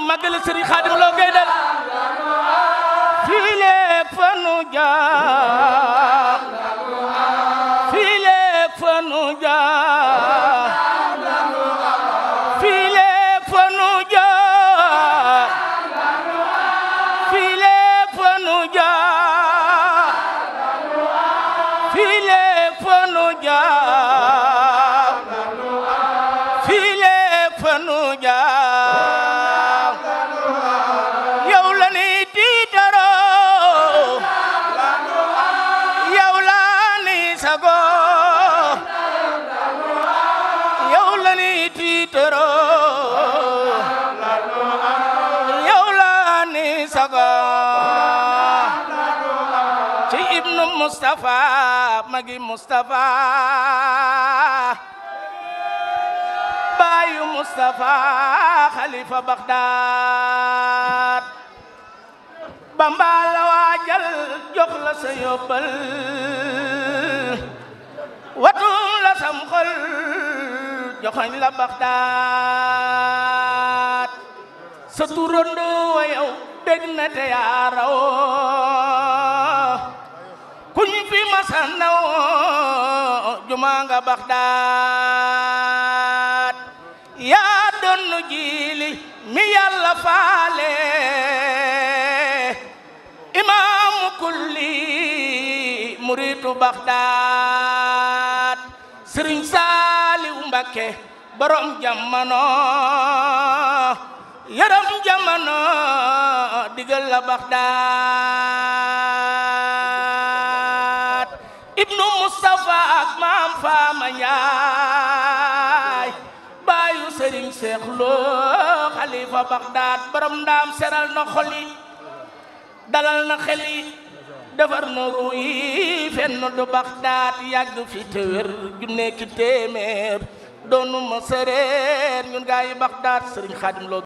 magal Serigne Khadim Lo Gaydel fii léeg fa nu jaar fii léeg fa nu jaar fii léeg fa nu jaar fii léeg fa nu jaar fii léeg fa nu jaar fii léeg fa nu jaar ci ibnu Mustafa magi Mustafa bayu Mustafa khalifa Baghdad Bamba la waajal jox la sa yóbbal watum la sam xol joxañ la Baghdad sa turando wa yow dégg na te yaa raw kuñ fi masanaw juma nga Baghdad yaa doonu jiili mi Yàlla faale imaamu kulli muritu Baghdad Sëriñ Saaliw Mbakke borom jamono yaram jamono digal la Baghdad ibnu Mustafa ak maam Faama Njaay baayu Sëriñ Seex Lo xalifa Baghdad borom ndaam seral na xol yi dalal na xel yi defar na ruu yi fenn du Baghdad yàgg fi te wér junne ki téeméer doonu ma sëreer ñun gaa yi Baghdad Sëriñ Xaadim Lo